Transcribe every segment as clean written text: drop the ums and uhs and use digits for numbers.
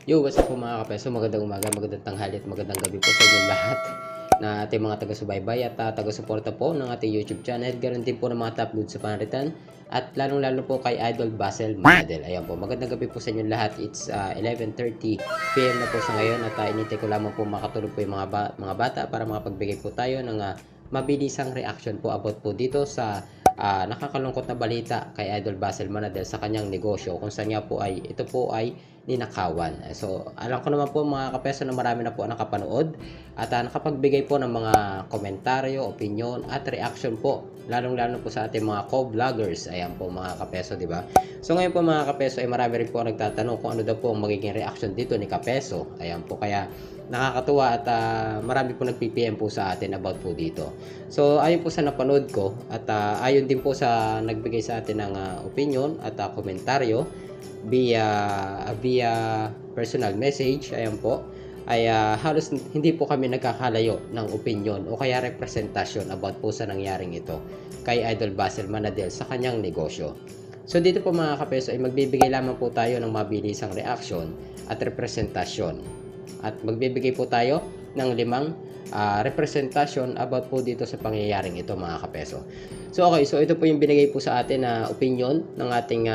Yo, what's up po mga kapeso? Magandang umaga, magandang tanghali at magandang gabi po sa inyong lahat na ating mga taga-subaybay at taga-suporta po ng ating YouTube channel. Ganoon din po ng mga top goods sa panaritan at lalong-lalo po kay Idol Basel Manadel. Ayan po, magandang gabi po sa inyong lahat. It's 11:30 PM na po sa ngayon at inintay ko lamang po makatulog po yung mga bata para makapagbigay po tayo ng mabilisang reaction po about po dito sa nakakalungkot na balita kay Idol Basel Manadel sa kanyang negosyo kung saan nga po ay ito po ay ninakawan. So, alam ko naman po mga kapeso na marami na po ang nakapanood at nakapagbigay po ng mga komentaryo, opinion at reaction po. Lalong-lalo po sa ating mga co-vloggers. Ayan po mga kapeso, di ba? So, ngayon po mga kapeso ay marami rin po ang nagtatanong kung ano daw po ang magiging reaction dito ni Kapeso. Ayan po, kaya nakakatuwa at marami po nag-PPM po sa atin about po dito. So, ayon po sa napanood ko at ayon din po sa nagbigay sa atin ng opinion at komentaryo via personal message, ayan po, ay halos hindi po kami nagkakalayo ng opinion o kaya representasyon about po sa nangyaring ito kay Idol Basel Manadel sa kanyang negosyo. So dito po mga kapeso ay magbibigay lamang po tayo ng mabilisang reaction at representasyon at magbibigay po tayo ng 5 representasyon about po dito sa pangyayaring ito mga kapeso. So okay, so ito po yung binigay po sa atin na opinion ng ating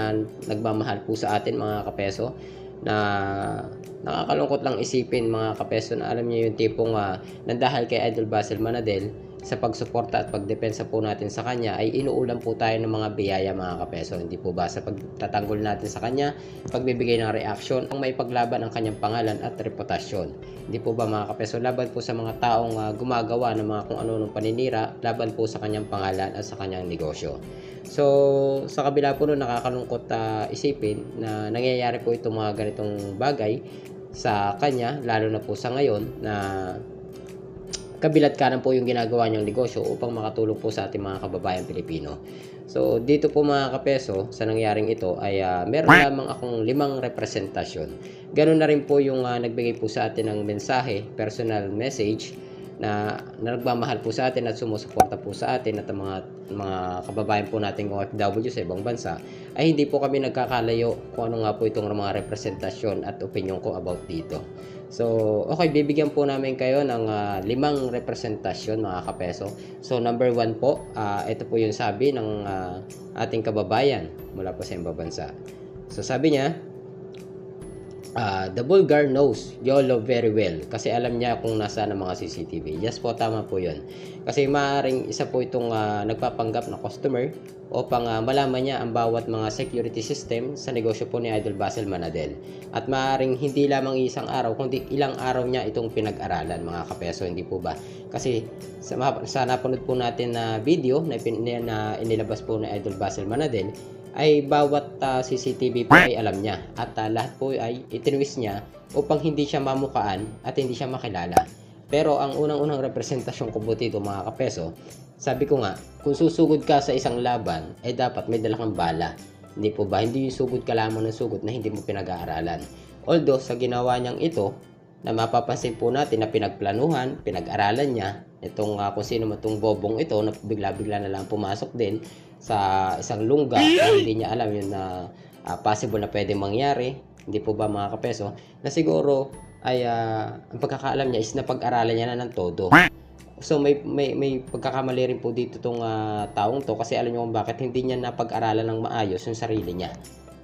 nagmamahal po sa atin mga kapeso, na nakakalungkot lang isipin mga kapeso na alam niyo yung tipong nandahal kay Idol Basel Manadel sa pagsuporta at pagdepensa po natin sa kanya ay inuulam po tayo ng mga biyaya mga kapeso, hindi po ba, sa pagtatanggol natin sa kanya, pagbibigay ng reaksyon ang may paglaban ang kanyang pangalan at reputasyon. Hindi po ba mga kapeso, laban po sa mga taong gumagawa ng mga kung ano-anong paninira, laban po sa kanyang pangalan at sa kanyang negosyo. So sa kabila po nun, nakakalungkot isipin na nangyayari po itong mga ganitong bagay sa kanya, lalo na po sa ngayon na kabilat kanan po yung ginagawa niyang negosyo upang makatulong po sa ating mga kababayan Pilipino. So dito po mga kapeso, sa nangyaring ito ay meron lamang akong 5 representasyon. Ganun na rin po yung nagbigay po sa atin ng mensahe, personal message, na nagmamahal po sa atin at sumusuporta po sa atin at ang mga kababayan po nating OFW sa ibang bansa, ay hindi po kami nagkakalayo kung ano nga po itong mga representasyon at opinion ko about dito. So, okay, bibigyan po namin kayo ng 5 representasyon mga kapeso. So, number 1 po, ito po yung sabi ng ating kababayan mula po sa ibang bansa. So, sabi niya, the vulgar knows YOLO very well kasi alam niya kung nasaan ang mga CCTV. Yes po, tama po yun. Kasi maaaring isa po itong nagpapanggap na customer upang malaman niya ang bawat mga security system sa negosyo po ni Idol Basel Manadel. At maaaring hindi lamang isang araw, kundi ilang araw niya itong pinag-aralan mga kapeso, hindi po ba? Kasi sa napanood po natin na video na inilabas po ni Idol Basel Manadel, ay bawat CCTV po ay alam niya at lahat po ay itinwist niya upang hindi siya mamukaan at hindi siya makilala. Pero ang unang-unang representasyon ko po dito mga kapeso, sabi ko nga, kung susugod ka sa isang laban, ay dapat may dala kang bala. Hindi po ba? Hindi yung sugod ka lamang ng sugod na hindi mo pinag-aaralan. Although sa ginawa niyang ito, na mapapansin po natin na pinagplanuhan, pinag-aralan niya itong kung sino man itong bobong ito na bigla-bigla na lang pumasok din sa isang lungga na hindi niya alam yun na possible na pwede mangyari. Hindi po ba mga kapeso, na siguro ay ang pagkakaalam niya is na pag-aralan niya na ng todo. So may pagkakamali rin po dito itong taong to, kasi alam niyo kung bakit hindi niya napag-aralan ng maayos yung sarili niya.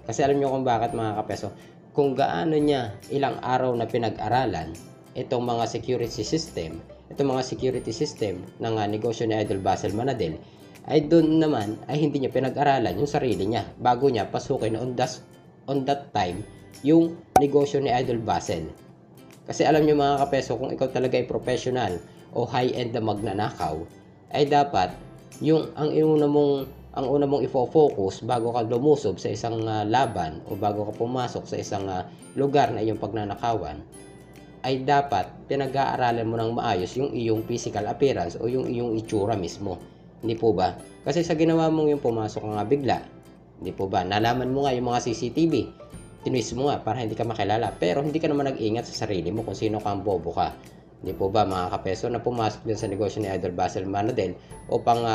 Kasi alam niyo kung bakit mga kapeso, kung gaano niya ilang araw na pinag-aralan itong mga security system ng negosyo ni Idol Basel Manadel, ay doon naman ay hindi niya pinag-aralan yung sarili niya bago niya pasukin on that time yung negosyo ni Idol Basel. Kasi alam niyo mga kapeso, kung ikaw talaga ay professional o high-end na magnanakaw, ay dapat yung ang una mong ifo-focus bago ka lumusob sa isang laban o bago ka pumasok sa isang lugar na iyong pagnanakawan, ay dapat pinag-aaralan mo ng maayos yung iyong physical appearance o yung iyong itsura mismo. Hindi po ba? Kasi sa ginawa mong yung pumasok ka nga bigla, hindi po ba? Nalaman mo nga yung mga CCTV, tinwist mo nga para hindi ka makilala, pero hindi ka naman nag-ingat sa sarili mo kung sino kang bobo ka. Hindi po ba mga kapeso, na pumasok din sa negosyo ni Idol Basel Manadel upang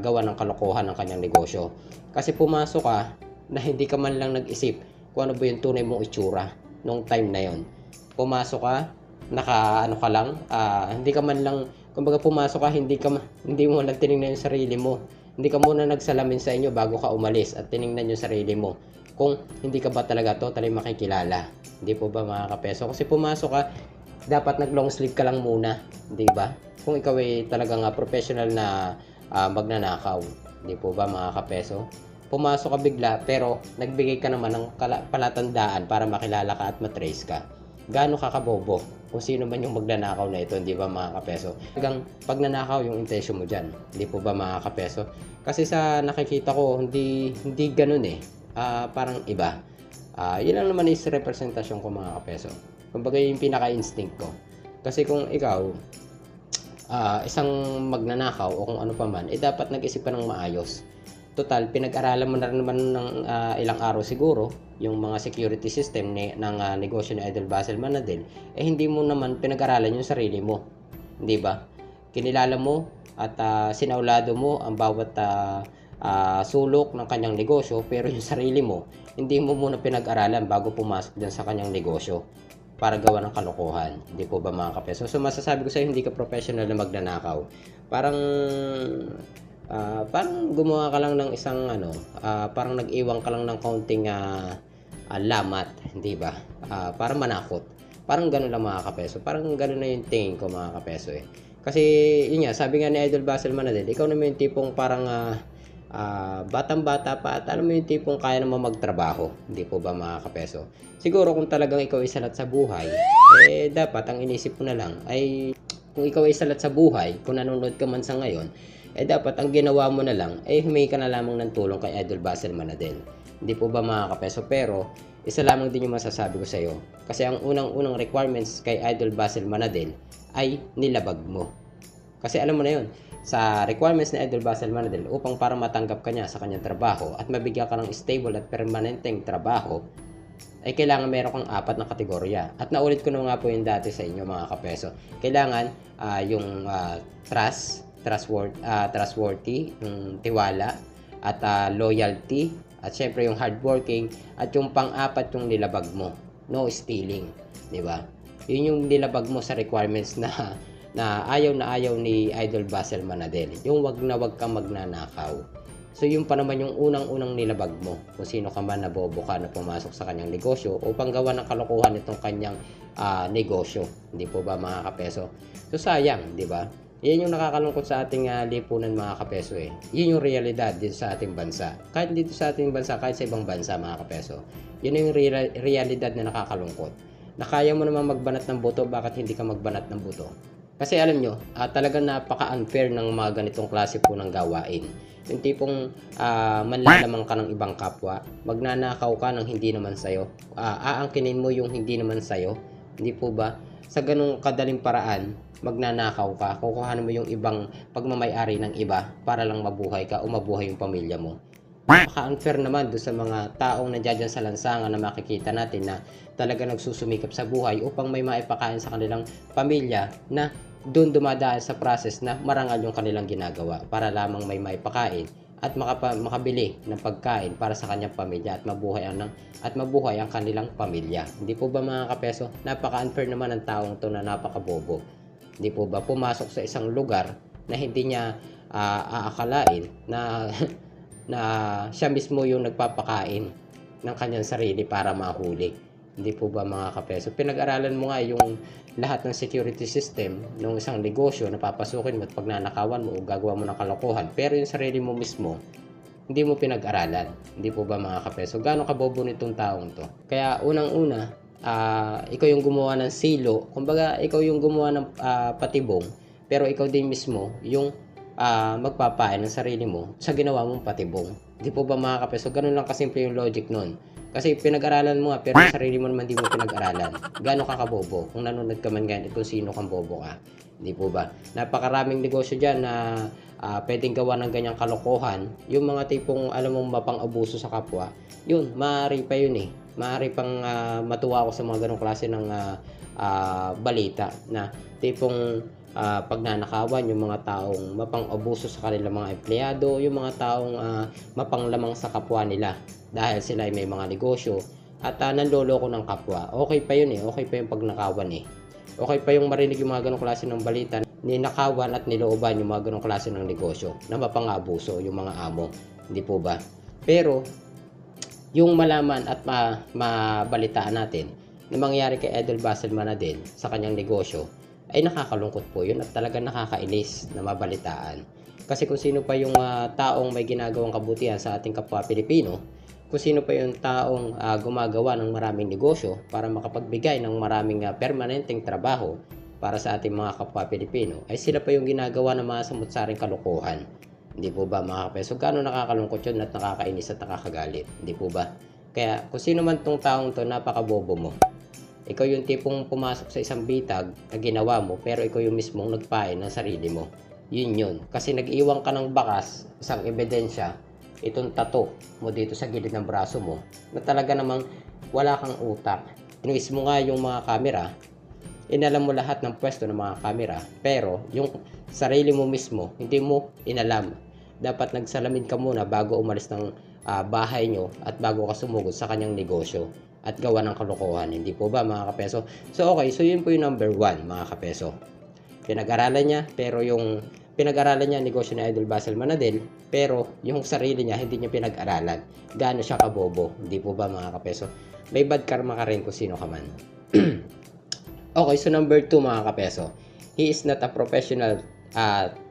gawa ng kalokohan ng kanyang negosyo. Kasi pumasok ka na hindi ka man lang nag-isip kung ano ba yung tunay mong itsura nung time na yon. pumasok ka, naka ano ka lang, hindi ka man lang, kumbaga pumasok ka, hindi mo lang tiningnan yung sarili mo. Hindi ka muna nagsalamin sa inyo bago ka umalis at tiningnan yung sarili mo kung hindi ka ba talaga totally makikilala. Hindi po ba mga kapeso? Kasi pumasok ka, dapat nag long sleeve ka lang muna, di ba? Kung ikaw ay talagang professional na magnanakaw, di po ba mga kapeso? Pumasok ka bigla pero nagbigay ka naman ng palatandaan para makilala ka at matrace ka. Gaano ka kabobo kung sino man yung magnanakaw na ito, hindi ba mga kapeso? Hanggang pagnanakaw yung intention mo dyan, hindi po ba mga kapeso? Kasi sa nakikita ko, hindi ganun eh. Parang iba. Yun lang naman is representasyon ko mga kapeso. Kumbaga yung pinaka-instinct ko. Kasi kung ikaw, isang magnanakaw o kung ano pa man, dapat nag-isip ka ng maayos. Total, pinag-aralan mo na naman ng ilang araw siguro yung mga security system ng negosyo ni Idol Basel Manadel, hindi mo naman pinag-aralan yung sarili mo, di ba? Kinilala mo at sinaulado mo ang bawat sulok ng kanyang negosyo, pero yung sarili mo, hindi mo muna pinag-aralan bago pumasok dyan sa kanyang negosyo para gawa ng kalokohan. Hindi po ba mga kapeso? So masasabi ko sa iyo, hindi ka professional na magnanakaw. Parang gumawa ka lang ng isang parang nag-iwan ka lang ng kaunting lamat, hindi ba? Para manakot. Parang gano'n lang mga kapeso. Parang gano'n na yung tingin ko mga kapeso eh. Kasi yun nga, sabi nga ni Idol Basel Manadel, ikaw naman yung tipong parang batang-bata pa at alam mo yung tipong kaya naman magtrabaho. Hindi po ba mga kapeso? Siguro kung talagang ikaw ay salat sa buhay, dapat ang inisip mo na lang ay kung ikaw ay salat sa buhay, kung nanonood ka man sa ngayon, dapat ang ginawa mo na lang humingi ka na lamang ng tulong kay Idol Basel Manadel. Hindi po ba mga kapeso? Pero isa lamang din yung masasabi ko sa iyo. Kasi ang unang requirements kay Idol Basel Manadel ay nilabag mo. Kasi alam mo na yun, sa requirements ni Idol Basel Manadel, upang para matanggap ka niya sa kanyang trabaho at mabigyan ka ng stable at permanenteng trabaho, ay kailangan meron kang 4 na kategorya. At naulit ko na nga po yung dati sa inyo mga kapeso. Kailangan yung trustworthy, yung tiwala, at loyalty, at syempre yung hardworking, at yung pang-4 yung nilabag mo, no stealing, di ba? Yun yung nilabag mo sa requirements na ayaw ni Idol Basel Manadel, yung wag kang magnanakaw. So yun pa naman yung unang nilabag mo, kung sino ka man na bobo ka na pumasok sa kanyang negosyo upang gawa ng kalokohan itong kanyang negosyo. Hindi po ba mga kapeso? So sayang, di ba? Yan yung nakakalungkot sa ating lipunan mga kapeso eh. Yun yung realidad dito sa ating bansa. Kahit dito sa ating bansa, kahit sa ibang bansa mga kapeso. Yun yung realidad na nakakalungkot. Na kaya mo naman magbanat ng buto, bakit hindi ka magbanat ng buto? Kasi alam nyo, talagang napaka-unfair ng mga ganitong klase po ng gawain. Yung tipong manlalamang ka ng ibang kapwa, magnanakaw ka ng hindi naman sayo, aangkinin mo yung hindi naman sayo, hindi po ba? Sa ganung kadaling paraan, magnanakaw ka, kukuhanin mo yung ibang pagmamay-ari ng iba para lang mabuhay ka o mabuhay yung pamilya mo. Napaka-unfair naman doon sa mga taong nandiyan sa lansangan na makikita natin na talaga nagsusumikap sa buhay upang may maipakain sa kanilang pamilya na doon dumadaan sa process na marangal yung kanilang ginagawa para lamang may maipakain at makabili ng pagkain para sa kanyang pamilya at mabuhay ang kanilang pamilya. Hindi po ba mga kapeso? Napaka-unfair naman ng taong to na napakabobo. Hindi po ba pumasok sa isang lugar na hindi niya aakalain na na siya mismo yung nagpapakain ng kanyang sarili para mahuli. Hindi po ba mga kapeso? Pinag-aralan mo nga yung lahat ng security system ng isang negosyo na papasukin mo at pagnanakawan mo o gagawa mo ng kalokohan. Pero yung sarili mo mismo, hindi mo pinag-aralan. Hindi po ba mga kapeso? Gaano kabobo nitong taong to? Kaya unang-una, ikaw yung gumawa ng silo. Kumbaga, ikaw yung gumawa ng patibong. Pero ikaw din mismo yung magpapain ng sarili mo sa ginawa mong patibong. Hindi po ba mga kapeso? Ganun lang kasimple yung logic nun. Kasi pinag-aralan mo nga, pero yung sarili mo naman di mo pinag-aralan. Gano'n ka kabobo? Kung nanonood ka man ganyan, kung sino kang bobo ka. Hindi po ba? Napakaraming negosyo dyan na pwedeng gawa ng ganyang kalokohan. Yung mga tipong, alam mong mapang-abuso sa kapwa, yun, maaari pa yun eh. Maaari pang matuwa ako sa mga ganong klase ng balita na tipong pagnanakawan, yung mga taong mapang-abuso sa kanilang mga empleyado, yung mga taong mapanglamang sa kapwa nila dahil sila ay may mga negosyo at nanloloko ng kapwa. Okay pa yun okay pa yung pagnakawan Okay pa yung marinig yung mga ganong klase ng balita, ninakawan at nilooban yung mga ganong klase ng negosyo na mapangabuso yung mga amo, hindi po ba? Pero yung malaman at mabalitaan natin na mangyayari kay Idol Basel Manadel sa kanyang negosyo ay nakakalungkot po yun at talagang nakakainis na mabalitaan. Kasi kung sino pa yung taong may ginagawang kabutihan sa ating kapwa Pilipino, kung sino pa yung taong gumagawa ng maraming negosyo para makapagbigay ng maraming permanenteng trabaho para sa ating mga kapwa Pilipino, ay sila pa yung ginagawa ng mga samut-saring kalokohan. Hindi po ba mga kapeso? Gaano nakakalungkot yun at nakakainis at nakakagalit? Hindi po ba? Kaya kung sino man tong taong to, napakabobo mo. Ikaw yung tipong pumasok sa isang bitag na ginawa mo, pero ikaw yung mismong nagpain ng sarili mo. Yun. Kasi nag-iwan ka ng bakas, isang ebidensya, itong tattoo mo dito sa gilid ng braso mo, na talaga namang wala kang utak. Inuis mo nga yung mga camera, inalam mo lahat ng pwesto ng mga camera, pero yung sarili mo mismo, hindi mo inalam. Dapat nagsalamin ka muna bago umalis ng bahay nyo at bago ka sumugod sa kanyang negosyo at gawa ng kalokohan. Hindi po ba mga kapeso? So okay, so yun po yung number 1 mga kapeso. Pinag-aralan niya, pero yung pinag-aralan niya negosyo ni Idol Basel Manadel, pero yung sarili niya hindi niya pinag-aralan. Gaano siya kabobo? Hindi po ba mga kapeso? May bad karma ka rin kung sino ka man. Okay, so number 2 mga kapeso. He is not a professional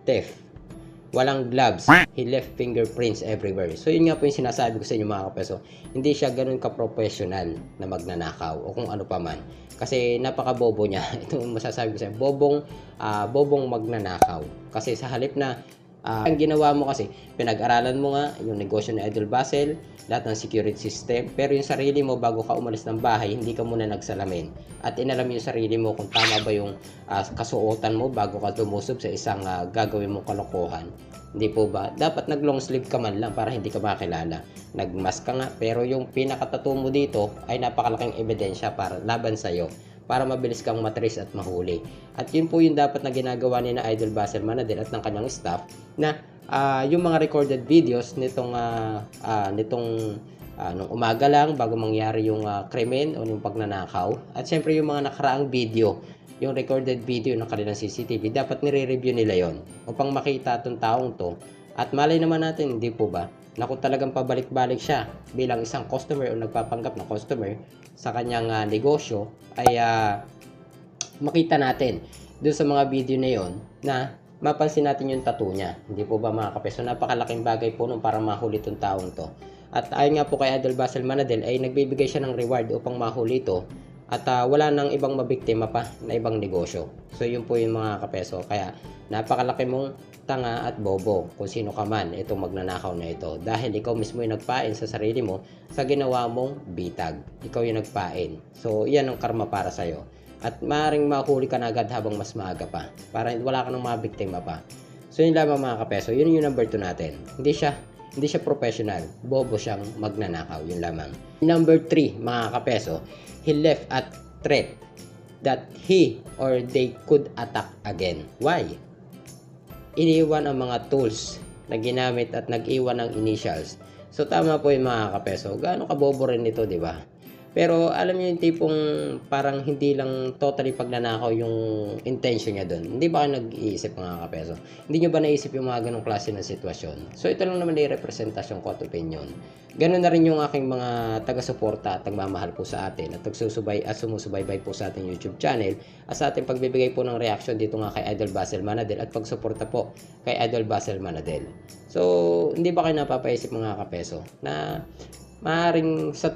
thief. Walang gloves. He left fingerprints everywhere. So yun nga po yung sinasabi ko sa inyo mga kapeso. Hindi siya ganun ka-professional na magnanakaw o kung ano pa man. Kasi napaka-bobo niya. Ito yung masasabi ko sa inyo. Bobong magnanakaw. Kasi sa halip na ang ginawa mo kasi, pinag-aralan mo nga yung negosyo ni Idol Basel, lahat ng security system, pero yung sarili mo bago ka umalis ng bahay, hindi ka muna nagsalamin. At inalam yung sarili mo kung tama ba yung kasuotan mo bago ka lumusob sa isang gagawin mong kalokohan. Hindi po ba? Dapat nag-long sleeve ka man lang para hindi ka makilala. Nag-mask ka nga, pero yung pinakatattoo mo dito ay napakalaking ebidensya para laban sa'yo, para mabilis kang matrace at mahuli. At yun po yung dapat na ginagawa ni na Idol Basel Manadel at ng kanyang staff, na yung mga recorded videos nitong nung umaga lang bago mangyari yung krimen o yung pagnanakaw, at syempre yung mga nakaraang video, yung recorded video ng kanilang CCTV, dapat nire-review nila yon upang makita itong taong to. At malay naman natin, hindi po ba, na kung talagang pabalik-balik siya bilang isang customer o nagpapanggap na customer sa kanyang negosyo, ay makita natin doon sa mga video na yon na mapansin natin yung tattoo niya. Hindi po ba mga kapeso? Napakalaking bagay po nung para mahuli itong taong to. At ayon nga po kay Idol Basel Manadel, ay nagbibigay siya ng reward upang mahuli ito. At wala nang ibang mabiktima pa na ibang negosyo. So yun po yung mga kapeso. Kaya napakalaki mong tanga at bobo kung sino ka man itong magnanakaw na ito. Dahil ikaw mismo yung nagpain sa sarili mo sa ginawa mong bitag. Ikaw yung nagpain. So yan ang karma para sa'yo. At maaaring mahuli ka na agad habang mas maaga pa. Para wala ka nang mabiktima pa. So yun lamang mga kapeso. Yun yung number 2 natin. Hindi siya professional. Bobo siyang magnanakaw. Yun lamang. Number 3 mga kapeso. He left at threat that he or they could attack again. Why? Iniwan ang mga tools na ginamit at nag-iwan ng initials. So tama po yung mga kapeso. Gaano kabobo rin ito, di ba? Pero alam niyo yung tipong parang hindi lang totally pagnanakaw yung intention niya doon. Hindi ba kayo nag-iisip mga kapeso? Hindi niyo ba naisip yung mga ganong klase ng sitwasyon? So ito lang naman yung representasyon ko at opinion. Ganon na rin yung aking mga taga-suporta at nagmamahal po sa atin at sumusubaybay po sa ating YouTube channel at sa ating pagbibigay po ng reaction dito nga kay Idol Basel Manadel at pagsuporta po kay Idol Basel Manadel. So hindi ba kayo napapaisip mga kapeso na maaaring sa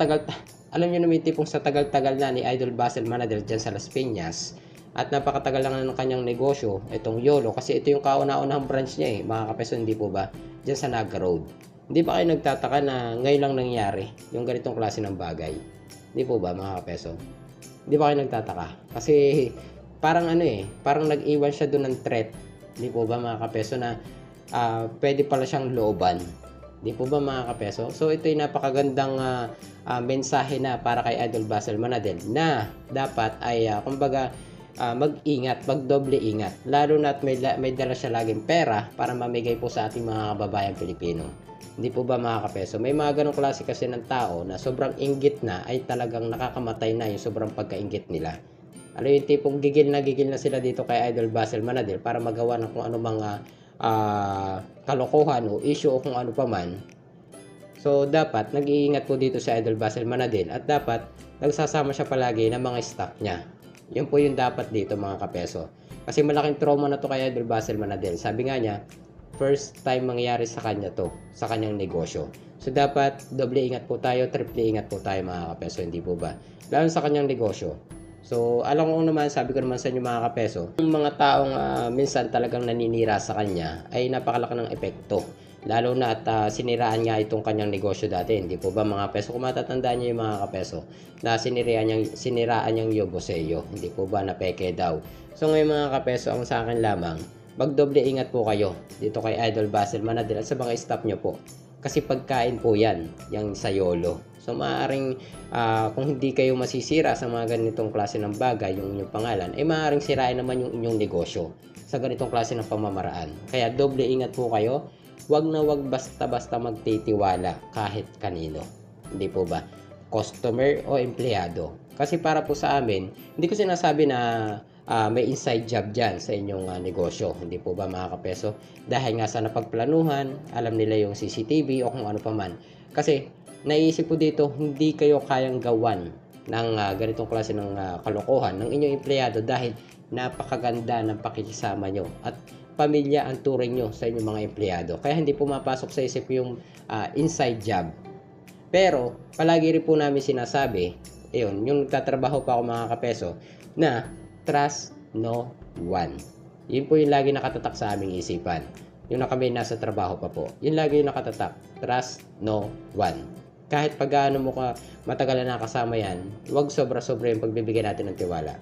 alam niyo naman yung tipong sa tagal-tagal na ni Idol Basel Manadel dyan sa Las Piñas at napakatagal lang na ng kanyang negosyo, itong YOLO, kasi ito yung kauna-unahang branch niya mga kapeso, hindi po ba, dyan sa Naga Road. Hindi ba kayo nagtataka na ngayon lang nangyari yung ganitong klase ng bagay? Hindi po ba mga kapeso? Hindi ba kayo nagtataka? Kasi parang parang nag-iwan siya doon ng threat. Hindi po ba mga kapeso na pwede pala siyang looban? Di po ba mga kapeso? So ito yung napakagandang mensahe na para kay Idol Basel Manadel na dapat ay kumbaga mag-ingat, magdoble ingat. Lalo na at may dala siya laging pera para mamigay po sa ating mga kababayang Pilipino. Hindi po ba mga kapeso? May mga ganong klase kasi ng tao na sobrang inggit na ay talagang nakakamatay na yung sobrang pagkainggit nila. Ano yung tipong gigil na sila dito kay Idol Basil Manadil para magawa ng kung ano mga kalokohan o issue o kung ano pa man. So dapat nag-iingat po dito si Idol Basil Manadil at dapat nagsasama siya palagi ng mga staff niya. Yun po yung dapat dito mga kapeso. Kasi malaking trauma na to kay Idol Basil Manadil. Sabi nga niya, first time mangyayari sa kanya to, sa kanyang negosyo. So dapat doble ingat po tayo, triple ingat po tayo mga kapeso, hindi po ba? Lalo sa kanyang negosyo. So alam ko naman, sabi ko naman sa inyo mga kapeso, yung mga taong minsan talagang naninira sa kanya ay napakalaki ng epekto. Lalo na at siniraan nga itong kanyang negosyo dati, hindi po ba mga peso? Kung matatandaan niyo yung mga kapeso na siniraan niyang Yoboseo, hindi po ba na peke daw. So ngayon mga kapeso, ang sa akin lamang, magdoble ingat po kayo dito kay Idol Basil Manadil at sa mga staff nyo po. Kasi pagkain po yan, yung sa YOLO. So maaaring kung hindi kayo masisira sa mga ganitong klase ng bagay, yung inyong pangalan, ay maaaring sirain naman yung inyong negosyo sa ganitong klase ng pamamaraan. Kaya doble ingat po kayo. Wag na wag basta-basta magtitiwala kahit kanino. Hindi po ba? Customer o empleyado. Kasi para po sa amin, hindi ko sinasabi na may inside job dyan sa inyong negosyo. Hindi po ba mga kapeso? Dahil nga sa napagplanuhan, alam nila yung CCTV o kung ano pa man. Kasi naisip po dito, hindi kayo kayang gawan ng ganitong klase ng kalokohan ng inyong empleyado dahil napakaganda ng pakikisama nyo at pamilya ang turing nyo sa inyong mga empleyado. Kaya hindi pumapasok sa isip yung inside job. Pero palagi rin po namin sinasabi, yung nagtatrabaho pa ako mga kapeso, na trust no one. Yun po yung lagi nakatatak sa aming isipan. Yung na kami nasa trabaho pa po. Yun lagi yung nakatatak. Trust no one. Kahit pag gaano mo ka matagal na nakasama yan, huwag sobra-sobra yung pagbibigay natin ng tiwala.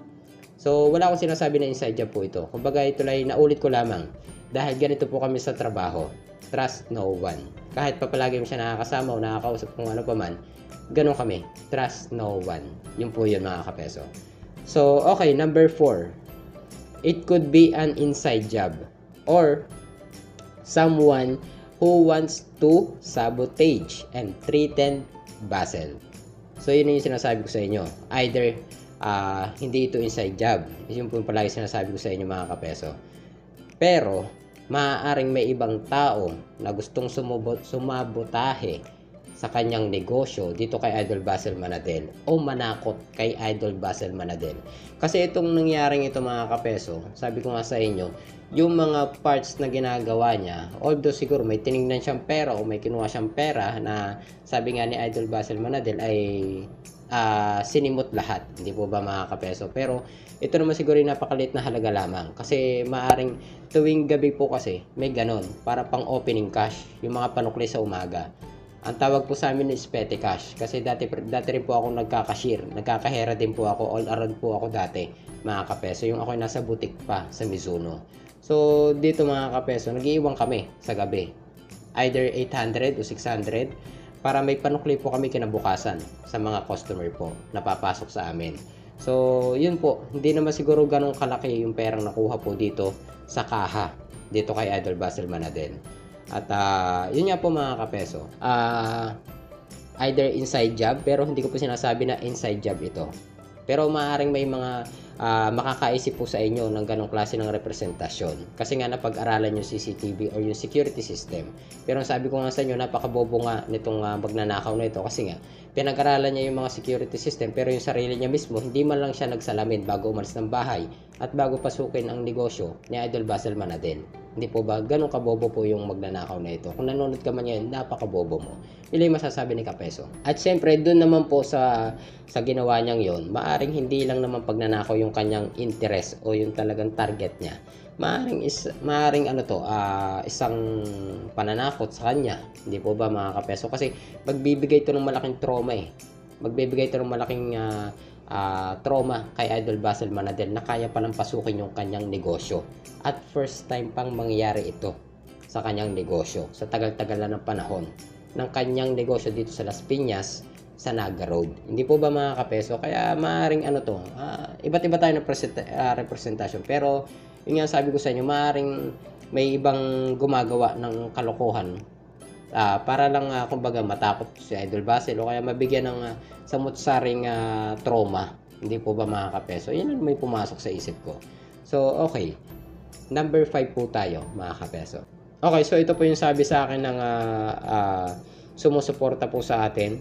So, wala akong sinasabi na inside job po ito. Kumbaga, ito lang, naulit ko lamang. Dahil ganito po kami sa trabaho. Trust no one. Kahit pa palagi mo siya nakakasama o nakakausap kung ano pa man, ganun kami. Trust no one. Yun po yun mga kapeso. So, okay, number 4. It could be an inside job or someone who wants to sabotage and threaten Basil. So, yun yung sinasabi ko sa inyo. Either hindi ito inside job. Yun po yung palagi sinasabi ko sa inyo mga kapeso. Pero, maaaring may ibang tao na gustong sumabotahe sa kanyang negosyo dito kay Idol Basil Manadil o manakot kay Idol Basil Manadil. Kasi itong nangyaring ito mga kapeso, sabi ko nga sa inyo, yung mga parts na ginagawa niya, although siguro may tinignan siyang pera o may kinuha siyang pera na sabi nga ni Idol Basil Manadil ay sinimot lahat, hindi po ba mga kapeso? Pero ito naman siguro yung napakalit na halaga lamang kasi maaring tuwing gabi po kasi may ganon para pang opening cash, yung mga panukli sa umaga. Ang tawag po sa amin is petty cash kasi dati rin po ako nagkakashare, nagkakahera din po ako, all around po ako dati mga kapeso, yung ako nasa butik pa sa Mizuno. So dito mga kapeso, nag-iiwan kami sa gabi, either 800 o 600 para may panukli po kami kinabukasan sa mga customer po na papasok sa amin. So, yun po. Hindi naman siguro ganong kalaki yung perang nakuha po dito sa kaha. Dito kay Idol Basil Manadil. At yun nga po mga kapeso. Either inside job, pero hindi ko po sinasabi na inside job ito. Pero maaaring may mga makakaisip po sa inyo ng ganong klase ng representasyon. Kasi nga napag-aralan yung CCTV or yung security system. Pero sabi ko nga sa inyo, napakabobo nga nitong magnanakaw na ito. Kasi nga, pinag-aralan niya yung mga security system pero yung sarili niya mismo, hindi man lang siya nagsalamin bago umalis ng bahay at bago pasukin ang negosyo ni Idol Basil Manadil. Hindi po ba? Ganun kabobo po yung magnanakaw na ito. Kung nanonood ka man yan, napakabobo mo. Yun yung masasabi ni Kapeso. At syempre, dun naman po sa ginawa niyang yon, maaring hindi lang naman pagnanakaw yung kanyang interest o yung talagang target niya. Maaring isang pananakot sa kanya. Hindi po ba mga Kapeso? Kasi magbibigay ito ng malaking trauma eh. Magbibigay ito ng malaking trauma kay Idol Basil Manadil na kaya palang pasukin yung kanyang negosyo. At first time pang mangyayari ito sa kanyang negosyo. Sa tagal-tagal na ng panahon ng kanyang negosyo dito sa Las Piñas, sa Naga Road. Hindi po ba mga kapeso? Kaya maaaring iba't iba tayo ng representasyon. Pero yun nga sabi ko sa inyo, maaaring may ibang gumagawa ng kalokohan para lang kumbaga matakot si Idol Basel o kaya mabigyan ng samut-saring trauma. Hindi po ba mga kapeso? Yan ang may pumasok sa isip ko. So, okay. Number 5 po tayo, mga kapeso. Okay, so ito po yung sabi sa akin ng sumusuporta po sa atin.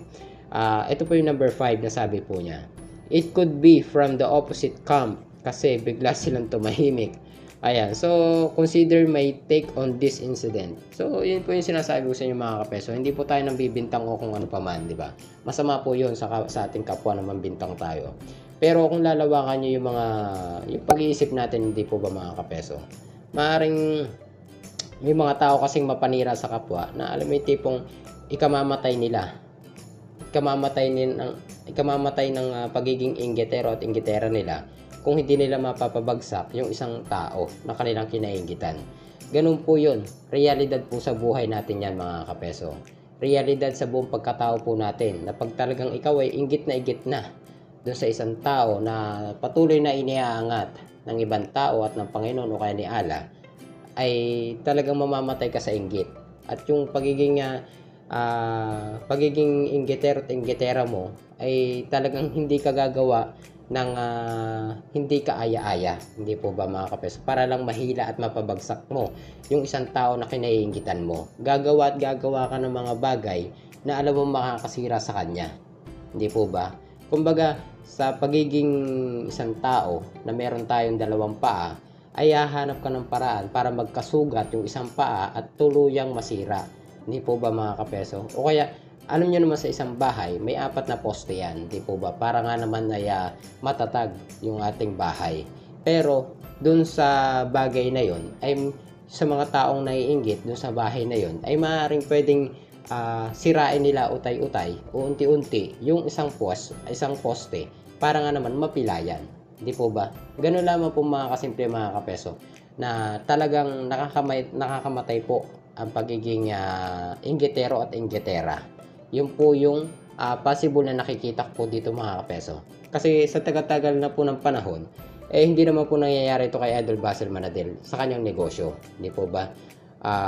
Ito po yung number 5 na sabi po niya. It could be from the opposite camp kasi bigla silang tumahimik. Ayan, so consider my take on this incident. So, yun po yung sinasabi ko sa inyo mga kapeso. Hindi po tayo nang bibintang o kung ano pa man, di ba? Masama po yun sa ating kapwa na mambintang tayo. Pero kung lalawakan nyo yung pag-iisip natin, hindi po ba mga kapeso? Maaring may mga tao kasing mapanira sa kapwa na alam mo yung tipong ikamamatay ng pagiging inggitero at inggitera nila kung hindi nila mapapabagsak yung isang tao na kanilang kinainggitan. Ganun po yun. Realidad po sa buhay natin yan mga kapeso. Realidad sa buong pagkatao po natin na pag talagang ikaw ay inggit na dun sa isang tao na patuloy na iniaangat ng ibang tao at ng Panginoon o kaya ni Allah, ay talagang mamamatay ka sa inggit. At yung pagiging inggitero at inggitera mo ay talagang hindi ka gagawa ng hindi ka aya-aya. Hindi po ba mga kapeso? Para lang mahila at mapabagsak mo yung isang tao na kinaiinggitan mo. Gagawa ka ng mga bagay na alam mo makakasira sa kanya. Hindi po ba? Kumbaga, sa pagiging isang tao na meron tayong dalawang paa, ay hahanap ka ng paraan para magkasugat yung isang paa at tuluyang masira. Hindi po ba mga kapeso? O kaya, alam nyo naman sa isang bahay, may 4 na poste yan. Hindi po ba? Para nga naman ay matatag yung ating bahay. Pero, dun sa bagay na yon ay sa mga taong naiinggit dun sa bahay na yon ay maaaring pwedeng sirain nila utay-utay o unti-unti yung isang poste para nga naman mapilayan. Hindi po ba? Ganun lamang po mga kasimple mga kapeso na talagang nakakamatay po ang pagiging inggitero at inggitera. Yun po yung possible na nakikita ko po dito mga kapeso. Kasi sa tagal-tagal na po ng panahon, hindi naman po nangyayari ito kay Idol Basel Manadel sa kanyang negosyo. Hindi po ba?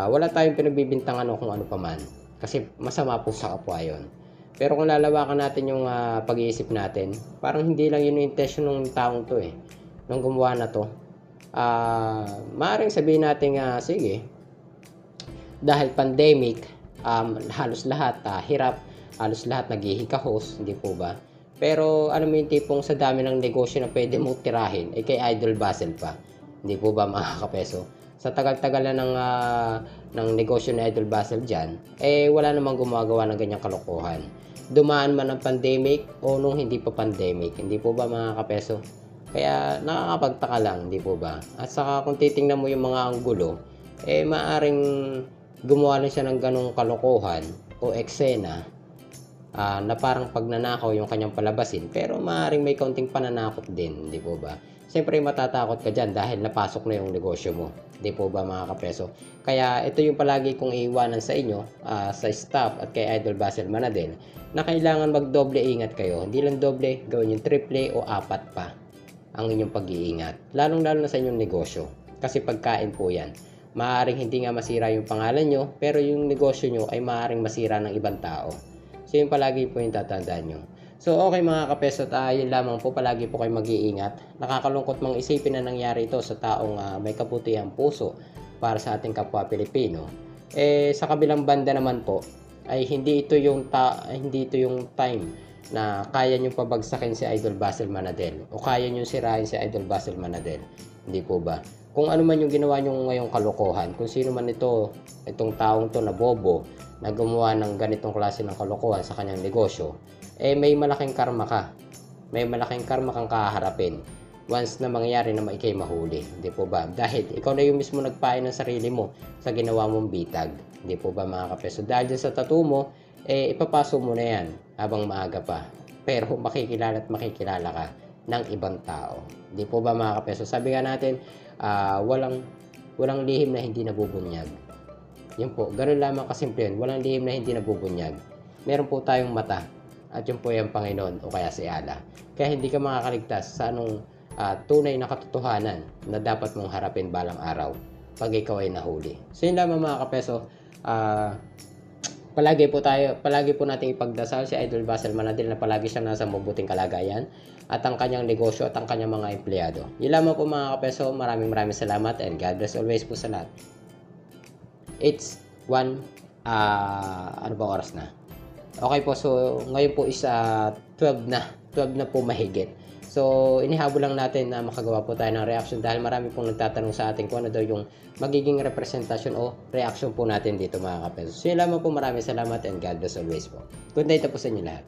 Wala tayong pinagbibintangan o kung ano pa man. Kasi masama po sa kapwa yun. Pero kung lalawakan natin yung pag-iisip natin, parang hindi lang yun yung intention ng taong to eh. Nung gumawa na to. Maaaring sabihin natin sige, dahil pandemic, halos lahat hirap, halos lahat naghihikahos, hindi po ba? Pero alam mo yung tipong sa dami ng negosyo na pwede mong tirahin, kay Idol Basel pa. Hindi po ba mga kapeso? Sa tagal-tagal na ng negosyo ni Idol Basel dyan, wala namang gumagawa ng ganyang kalokohan. Dumaan man ang pandemic o nung hindi pa pandemic, hindi po ba mga kapeso? Kaya nakakapagtaka lang, hindi po ba? At saka kung titingnan mo yung mga anggulo, maaring gumawa na siya ng ganong kalokohan o eksena na parang pagnanakaw yung kanyang palabasin, pero maaaring may kaunting pananakot din, di po ba? Siyempre matatakot ka dyan dahil napasok na yung negosyo mo, di po ba mga kapeso? Kaya ito yung palagi kong iiwanan sa inyo, sa staff at kay Idol Basel Manadel, na kailangan magdoble ingat kayo. Hindi lang doble, gawin yung triple o 4 pa ang inyong pag-iingat, lalong-lalo na sa inyong negosyo, kasi pagkain po yan. Maaaring hindi nga masira yung pangalan nyo, pero yung negosyo nyo ay maaaring masira ng ibang tao. So yun palagi po yung tatandaan nyo. So okay mga kapeso, yun lamang po, palagi po kayo mag-iingat. Nakakalungkot mang isipin na nangyari ito sa taong may kabutihang puso para sa ating kapwa Pilipino. Sa kabilang banda naman po, ay hindi ito yung time na kaya nyo pabagsakin si Idol Basel Manadel o kaya nyo sirain si Idol Basel Manadel. Hindi po ba? Kung ano man yung ginawa nyo ngayong kalokohan, kung sino man itong taong to na bobo na gumawa ng ganitong klase ng kalokohan sa kanyang negosyo, may malaking karma ka. May malaking karma kang kaharapin once na mangyari na ikay mahuli. Hindi po ba? Dahil ikaw na yung mismo nagpain ng sarili mo sa ginawa mong bitag. Hindi po ba mga kapeso? Dahil dyan sa tattoo mo, ipapaso mo na yan habang maaga pa. Pero makikilala at makikilala ka ng ibang tao. Hindi po ba mga kapeso? Sabi nga natin, walang lihim na hindi nabubunyag. Yun po, ganun lamang kasimple yun. Walang lihim na hindi nabubunyag. Meron po tayong mata at yun po yung Panginoon o kaya si Allah. Kaya hindi ka makakaligtas sa anong tunay na katotohanan na dapat mong harapin balang araw pag ikaw ay nahuli. So yun lamang mga kapeso. Palagi po nating ipagdasal si Idol Basel Manadil na palagi siya nasa mabuting kalagayan at ang kanyang negosyo at ang kanyang mga empleyado. Yun lamang po mga kapeso. Maraming salamat and God bless always po sa lahat. It's 1 ano ba oras na? Okay po, so ngayon po is 12 na po mahigit. So inihabol lang natin na makagawa po tayo ng reaction dahil marami pong nagtatanong sa atin kung ano daw yung magiging representasyon o reaction po natin dito mga kapeso. So yun lamang po, maraming salamat and God bless always po. Good night po sa inyo lahat.